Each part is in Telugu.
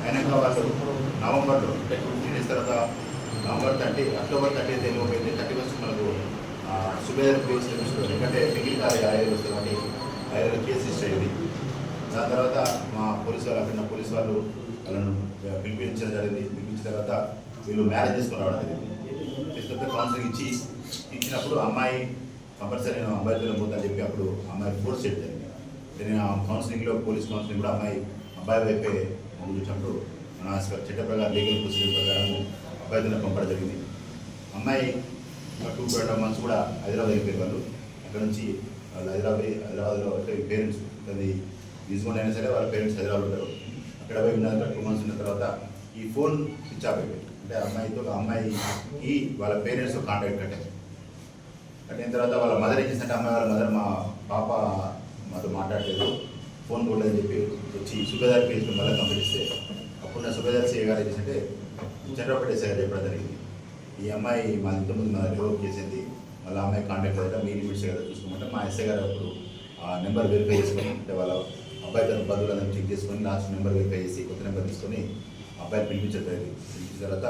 అయినాక వాళ్ళు నవంబర్లో 2 డేస్ తర్వాత అక్టోబర్ 30 తెలియపోయింది. 31 మనకు సుబేదర్ కేసు తెలుస్తుంది. ఎందుకంటే మిగిలిన 5 వస్తుంది కాబట్టి 5 కేసు రిజిస్టర్ అయ్యింది. దాని తర్వాత మా పోలీసు వాళ్ళు అక్కడ పోలీసు వాళ్ళు వాళ్ళను పిలిపించడం జరిగింది. పిలిపించిన తర్వాత వీళ్ళు మ్యారేజ్ చేసుకుని రావడం జరిగింది. తీసుకుంటే కౌన్సిలింగ్ ఇచ్చినప్పుడు అమ్మాయి కంపల్సరీ నేను అబ్బాయితో పోతాను చెప్పి అప్పుడు అమ్మాయి ఫోర్స్ చేయడం జరిగింది. నేను కౌన్సిలింగ్లో పోలీస్ కౌన్సిలింగ్ కూడా అబ్బాయి వైపే ముందు చూసినప్పుడు మన చట్ట ప్రకారం లీగల్ ప్రొసీజర్ ప్రకారం అబ్బాయితో పంపడం జరిగింది. అమ్మాయి 2 months కూడా హైదరాబాద్ వెళ్ళిపోయారు. వాళ్ళు అక్కడ నుంచి వాళ్ళు హైదరాబాద్లో పేరెంట్స్ అది తీసుకుంటే అయినా సరే వాళ్ళ పేరెంట్స్ హైదరాబాద్ ఉంటారు. అక్కడ పోయి ఉన్నాక 2 months ఉన్న తర్వాత ఈ ఫోన్ స్విచ్ ఆఫ్ అయిపోయింది. అంటే అమ్మాయికి వాళ్ళ పేరెంట్స్ కాంటాక్ట్ కట్టిన తర్వాత వాళ్ళ మదర్ ఏం చేసిందంటే వాళ్ళ మదర్ మా పాప మాతో మాట్లాడలేదు, ఫోన్ కొట్టలేదని చెప్పి వచ్చి సుబేదార్ కేసులో మళ్ళీ కంప్లీట్ ఇస్తే అప్పుడు నా సుబేదార్ సీఏ గారు ఏం చేసింటే చంద్రపేట ఎస్ఐ గారు చెప్పడం జరిగింది. ఈ అమ్మాయి మా ఇంతకుముందు మా డెవలప్ చేసింది, మళ్ళీ అమ్మాయి కాంటాక్ట్ అయితే మీ లిమిట్స్ కదా చూసుకోమంటే మా ఎస్ఐ గారు అప్పుడు ఆ నెంబర్ వెరిఫై చేసుకొని అంటే వాళ్ళ అబ్బాయి తన బంధువులందరూ చెక్ చేసుకొని లాస్ట్ నెంబర్ వెరిఫై చేసి కొత్త నెంబర్ తీసుకొని అబ్బాయిని పిలిపించడం జరిగింది. పిలిపించిన తర్వాత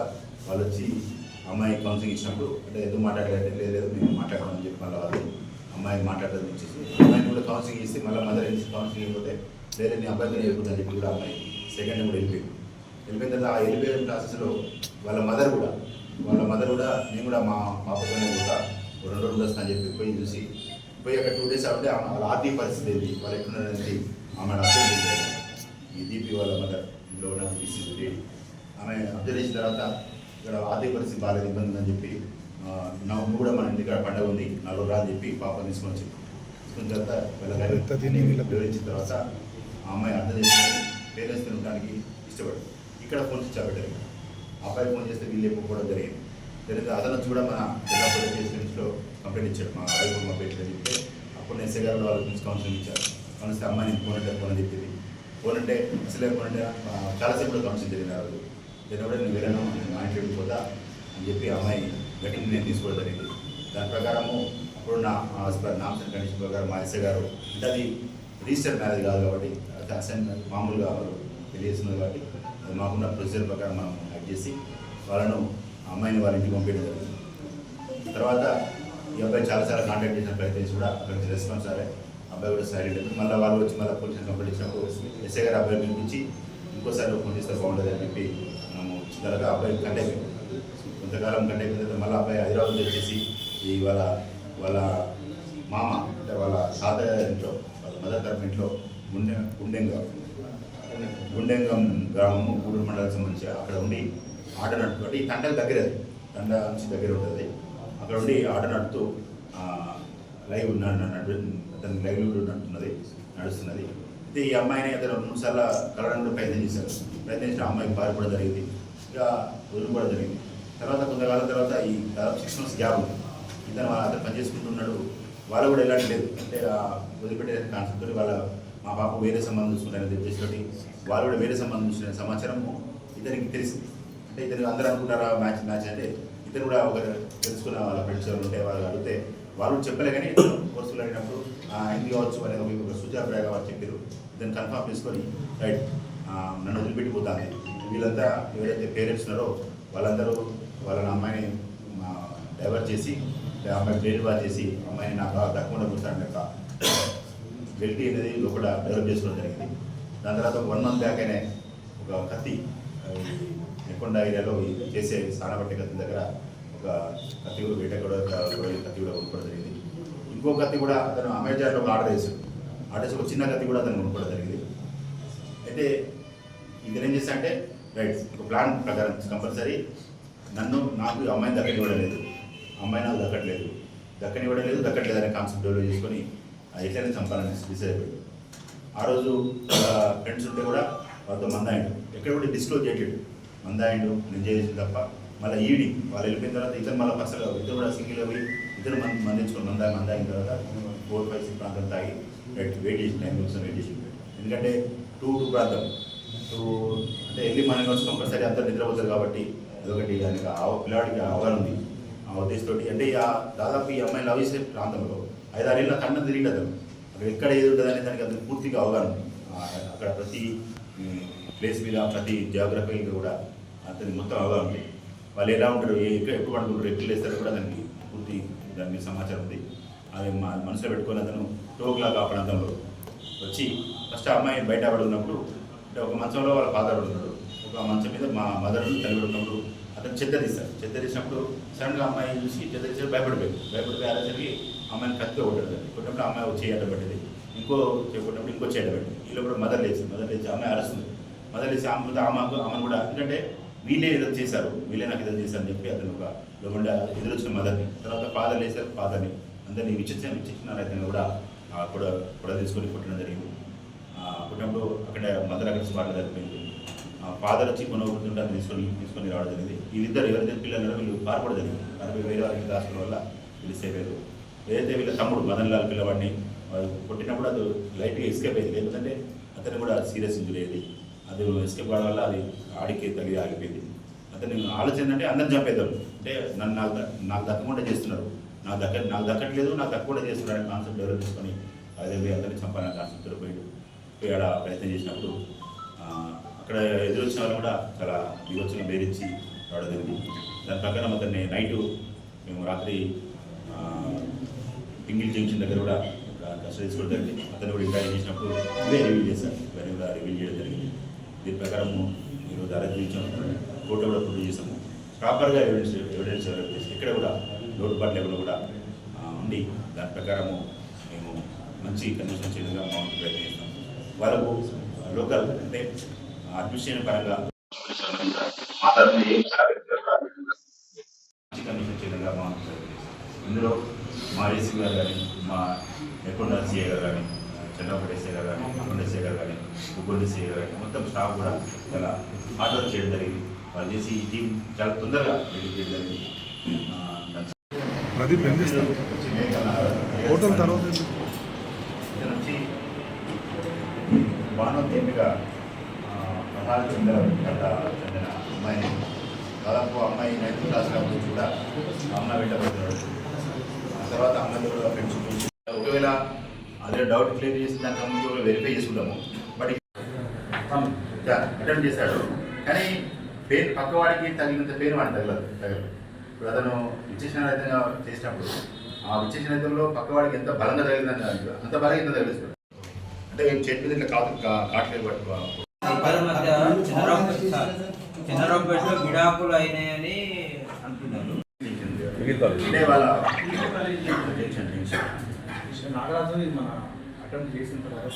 వాళ్ళు వచ్చి అమ్మాయి కౌన్సిలింగ్ ఇచ్చినప్పుడు అంటే ఎందుకు మాట్లాడలేదు, లేదు మేము మాట్లాడమని చెప్పి మళ్ళీ వాళ్ళు అమ్మాయి మాట్లాడడం ఇచ్చేసి అమ్మాయిని కూడా కౌన్సిలింగ్ ఇస్తే మళ్ళీ మదర్ కౌన్సిలింగ్ అయిపోతే లేదు నీ అబ్బాయితో వెళ్ళిపోతుందని చెప్పి కూడా అమ్మాయి సెకండ్ కూడా వెళ్ళిపోయిన తర్వాత ఆ వెళ్ళిపోయిన ప్రాసెస్లో వాళ్ళ మదర్ కూడా నేను కూడా మా పాపతోనే కూడా 2 రోజులు వస్తానని చెప్పి పోయి అక్కడ 2 days అంటే వాళ్ళ ఆర్థిక పరిస్థితి ఏంటి, వాళ్ళు ఎక్కడున్నారనేది ఆమె అబ్జర్వ్ చేశారు. ఈ దీపి వాళ్ళ మదర్ ఇంట్లో ఉన్న డిసీజ్ ఆమె అబ్జర్వ్ చేసిన తర్వాత ఇక్కడ ఆర్థిక పరిస్థితి బాగా ఇబ్బంది ఉందని చెప్పి నువ్వు కూడా మన ఇంటికాడ పండుగ ఉంది 4 అని చెప్పి పాప తీసుకున్న తర్వాత వివరించిన తర్వాత ఆ అమ్మాయి అర్థం చేసుకొని పేరెంట్స్ తినడానికి ఇష్టపడదు. ఇక్కడ ఫోన్ స్విచ్ ఆఫ్ పెట్టారు. అబ్బాయి ఫోన్ చేస్తే వీళ్ళు ఎక్కువ జరిగింది. అతను వచ్చి కూడా మన జిల్లా పోలీస్ స్టేషన్స్లో కంప్లైంట్ ఇచ్చాడు. మా వైపు మా పేరు చెప్తే అప్పుడు ఎస్ఐ గారు వాళ్ళు ప్రిన్స్ కౌన్సిలింగ్ ఇచ్చారు. కౌన్సిల్ అమ్మాయిని ఫోన్ అని చెప్పింది. ఫోన్ అంటే అసలే ఫోన్ అంటే చాలాసేపు కూడా కౌన్సిలింగ్ జరిగింది. ఆ రోజు కూడా నేను వెళ్ళను, నేను మా ఇంటికి వెళ్ళిపోతా అని చెప్పి అమ్మాయి గట్టి నేను తీసుకోవడం జరిగింది. దాని ప్రకారము అప్పుడు నా నామ్స్ అండ్ కండిషన్ ప్రకారం మా ఎస్ఐ గారు అంటే అది రిజిస్టర్ మ్యారేజ్ కాదు కాబట్టి అది అసైన్ మామూలుగా వాళ్ళు తెలియజేస్తున్నది కాబట్టి అది మాకున్న ప్రొసీజర్ ప్రకారం మనం యాక్ట్ చేసి వాళ్ళను అమ్మాయిని వాళ్ళ ఇంటికి పంపించడం జరిగింది. తర్వాత ఈ అబ్బాయి చాలాసార్లు కాంటాక్ట్ చేసిన ప్రయత్నించి కూడా అక్కడి నుంచి రెస్పాన్స్ అయ్యే అబ్బాయి కూడా సైలెంట్ అయింది. మళ్ళీ వాళ్ళు వచ్చి మళ్ళీ పోలీసులు కంప్లైంట్ ఇచ్చినప్పుడు ఎస్ఐ గారు అబ్బాయి పిలిపించి ఇంకోసారి ఫోన్ చేస్తే బాగుంటుంది అని చెప్పి మనము వచ్చిన తర్వాత అబ్బాయి కంటాక్ట్ కొంతకాలం కంటాక్ట్ అయిన తర్వాత మళ్ళీ అబ్బాయి హైదరాబాద్ వచ్చేసి ఈ వాళ్ళ మామ అంటే వాళ్ళ తాతయ్య ఇంట్లో వాళ్ళ మదర్ తరఫు ఇంట్లో గుండెంగం గ్రామము గూడూరు మండలానికి సంబంధించి అక్కడ ఉండి ఆట నడుపుతూ ఈ తండ నుంచి దగ్గర ఉంటుంది. అక్కడ ఉండి ఆట నడుపుతూ లైవ్ అతను లైవ్లీహుడ్ నడుస్తున్నది. అయితే ఈ అమ్మాయిని అతను 3 సార్లు కలవడానికి ప్రయత్నించిన అమ్మాయికి పారిపోవడం జరిగింది. ఇక వదులుకోవడం జరిగింది. తర్వాత కొంతకాలం తర్వాత ఈ దాదాపు 6 months గ్యాప్ ఉంది. అతను పనిచేసుకుంటున్నాడు. వాళ్ళు కూడా ఎలాంటి లేదు అంటే వదిలిపెట్టే కాన్సెప్ట్ తోటి మా పాప వేరే సంబంధం చూసుకుంటారని చెప్పేసి వాళ్ళు కూడా వేరే సంబంధం చూసిన సమాచారం ఇతనికి తెలిసింది. అంటే ఇతను అందరూ అనుకుంటారా మ్యాచ్ అంటే ఇతను కూడా ఒక తెలుసుకున్న వాళ్ళ ఫ్రెండ్స్ ఎవరు ఉంటే వాళ్ళు అడిగితే వాళ్ళు చెప్పలే కానీ కోర్సులు అడిగినప్పుడు అయింది కావచ్చు అనేది ఒక సూచనప్రాయంగా వాళ్ళు చెప్పారు. ఇతను కన్ఫర్మ్ చేసుకొని రైట్ నన్ను వదిలిపెట్టిపోతాను. వీళ్ళంతా ఎవరైతే పేరెంట్స్ ఉన్నారో వాళ్ళందరూ వాళ్ళ అమ్మాయిని డైవర్ట్ చేసి అమ్మాయి బ్రెయిన్ వాష్ చేసి అమ్మాయిని నాకు దక్కకుండా కూర్చోండి యొక్క వెల్టీ అనేది లోపల డెవలప్ చేసుకోవడం జరిగింది. దాని తర్వాత 1 month బ్యాక్ అయినా ఒక కత్తి నెక్కొండ ఏరియాలో చేసే సానబట్టే కత్తి దగ్గర ఒక కత్తి కూడా వేట కూడా కత్తి కూడా కొనుక్కోవడం జరిగింది. ఇంకో కత్తి కూడా అతను అమెజాన్లో ఒక ఆర్డర్ చేసి ఒక చిన్న కత్తి కూడా అతను కొనుక్కోవడం జరిగింది. అయితే ఇది ఏం చేస్తా అంటే రైట్ ఒక ప్లాన్ ప్రకారం కంపల్సరీ నాకు అమ్మాయిని దక్కనివ్వడలేదు, అమ్మాయి నాకు దక్కట్లేదు అనే కాన్సెప్ట్ డెవలప్ చేసుకొని ఎట్లయినా చంపాలని డిసైడ్ అయిపోయాడు. ఆ రోజు ఫ్రెండ్స్ ఉంటే కూడా వాళ్ళతో మందాయిండు, ఎక్కడ కూడా డిస్క్లోజ్ చేయలేడు. మందాయిండు నేను చేసిన తప్ప మళ్ళీ ఈవినింగ్ వాళ్ళు వెళ్ళిపోయిన తర్వాత ఇతను మళ్ళీ పర్సనల్గా ఇతను కూడా సింగిల్గా పోయి ఇతను మందించుకొని మందాయిన తర్వాత 4-5 ప్రాంతం తాగి వెయిట్ చేసి 9 minutes వెయిట్ చేసి. ఎందుకంటే 2 ప్రాంతం అంటే ఎర్లీ మార్నింగ్ వచ్చి కంపల్సరీ అంతా నిద్రపోతారు కాబట్టి అదొకటి దానికి పిల్లాడికి అవగాహన ఉంది. ఆ ఉద్దేశంతో అంటే దాదాపు ఈ అమ్మాయి లవ్ చేసే ప్రాంతంలో 5-6 ఏళ్ళ కన్నా తిరిగి అతను అక్కడ ఎక్కడ ఏది ఉంటుందని దానికి అతను పూర్తిగా అవగాహన ఉంది. అక్కడ ప్రతి ప్లేస్ మీద ప్రతి జియోగ్రఫీగా కూడా అతనికి మొత్తం అవగాహన ఉంది. వాళ్ళు ఎలా ఉంటారు, ఎప్పుడు పడుకుంటారు, ఎప్పుడు వేస్తారో కూడా దానికి పూర్తి దాని మీద సమాచారం ఉంది. అది మనసులో పెట్టుకొని అతను టోక్లాగా ఆ ప్రాంతంలో వచ్చి ఫస్ట్ అమ్మాయి బయట పడుకున్నప్పుడు అంటే ఒక మంచంలో వాళ్ళ ఫాదర్ ఉన్నాడు, ఒక మంచం మీద మా మదర్ తల్లి ఉన్నప్పుడు అతను చెత్త తీసినప్పుడు సడన్గా అమ్మాయి చూసి చెత్త తీసి భయపడిపోయి ఆలోచనకి అమ్మాయిని కత్తితో కొట్టినప్పుడు అమ్మాయి వచ్చి అడ్డపట్టింది, ఇంకో కొట్టినప్పుడు ఇంకో చేయబెట్టింది. వీళ్ళు కూడా మదర్ లేచి అమ్మాయి అరుస్తుంది. మదర్ లేచి ఆమెను కూడా ఎందుకంటే వీళ్ళే ఎదురు చేశారు, వీళ్ళే నాకు ఎదురు చేశారు అని చెప్పి అతను ఒక లోపల ఎదురొచ్చిన మదర్ని, తర్వాత ఫాదర్ లేచారు, ఫాదర్ని అందరినీ విచ్చిచ్చిన రైతులను కూడా కూడా తీసుకొని కొట్టడం జరిగింది. కొట్టినప్పుడు అక్కడ మదర్ అక్కడ స్పాట్ జరిగిపోయింది. ఫాదర్ వచ్చి కొనుక్కుంటుంటే అది తీసుకొని రావడం జరిగింది. వీళ్ళిద్దరు ఎవరైతే పిల్లలు వీళ్ళు పారిపోవడం జరిగింది. పారిపోయి వేరే వారికి రాసుకోవడం వల్ల వీళ్ళు సేవ్ అయ్యారు. ఏదైతే వీళ్ళ తమ్ముడు మదన్ లాల్ పిల్లవాడిని వాళ్ళు కొట్టినప్పుడు అది లైట్గా ఎస్కేప్ అయింది, లేకపోతే అతను కూడా సీరియస్ ఇంజరీ అయ్యేది. అది ఎస్కేప్ కావడం వల్ల అది ఆడికి తగిలి ఆగిపోయింది. అతని ఆలోచన ఏంటంటే అందరిని చంపేద్దాం, అంటే నన్ను నాకు దక్కకుండా చేస్తున్నారు, నాకు దక్కట్లేదు, నాకు దక్కకుండా చేస్తున్నారు అనే కాన్సెప్ట్ డెవలప్ చేసుకొని అదే అందరినీ చంపాలనే కాన్సెప్ట్ పోయి ఆడ ప్రయత్నం చేసినప్పుడు అక్కడ ఎదురొచ్చిన వాళ్ళు కూడా చాలా వివచ్చంగా బేరించి రావడం జరిగింది. దాని ప్రకారం అతన్ని నైటు మేము రాత్రి పింగిల్ జంక్షన్ దగ్గర కూడా కస్టడీ తీసుకోవడం జరిగింది. అతను కూడా ఇంటర్వ్యూ చేసినప్పుడు ఇవే రివీల్ చేశారు, ఇవన్నీ కూడా రివీల్ చేయడం జరిగింది. దీని ప్రకారం ఈరోజు అరెస్ట్ చేసాము, కోర్టు కూడా ప్రొడ్యూస్ చేసాము. ప్రాపర్గా ఎవిడెన్స్ చేసి ఇక్కడ కూడా లోటుపాటు లెవెల్లో కూడా ఉండి దాని ప్రకారము మేము మంచి కండిషన్ చేయడంగా మాకు ప్రయత్నం చేస్తాము. వాళ్ళకు లోకల్ అంటే అడ్మినిస్ట్రేషన్ పరంగా మంచి కండిషన్ చేయడంగా మాకు ఇందులో మా ఏసీ గారు కానీ, మా ఎక్కడ సీఏ గారు కానీ, చంద్రబాబు ఎస్ఏ గారు కానీ, అక్కడ ఎస్ఏ గారు కానీ, ఉగ్గోలు సీఏ గారు కానీ మొత్తం స్టాఫ్ కూడా చాలా హార్డ్ వర్క్ చేయడం జరిగింది. వాళ్ళు చేసి ఈ టీం చాలా తొందరగా రెడీ చేయడం జరిగింది. ఇక్కడ నుంచి బాణోద్యమిగా ప్రధాన చెందిన అమ్మాయిని దాదాపు అమ్మాయి 9th క్లాస్ కాబట్టి కూడా అమ్మాయి వెళ్ళబోతున్నాడు. తర్వాత అమ్మాయిలు కూడా ఫ్రెండ్స్ ఒకవేళ అదే డౌట్ క్లియర్ చేసి దానికి సంబంధించి ఒకవేళ వెరిఫై చేసుకుంటాము. బట్ అటెంప్ట్ చేశాడు, కానీ పెయిన్ పక్కవాడికి తగినంత పెయిన్ వాడిని తగలదు. ఇప్పుడు అతను విచ్చేసిన రైతంగా చేసినప్పుడు ఆ విచ్చేసిన రైతంలో పక్కవాడికి ఎంత బలంగా తగిలిందని అంత బలంగా ఎంత తగిలిస్తాడు, అంటే చేతి మీద ఇట్లా కాట్లేదు పట్టుకో చంద్రబాబుపేటలో విడాకులు అయినాయని అంటున్నారు. నాగరాజు మన అటెంప్ట్ చేసిన తర్వాత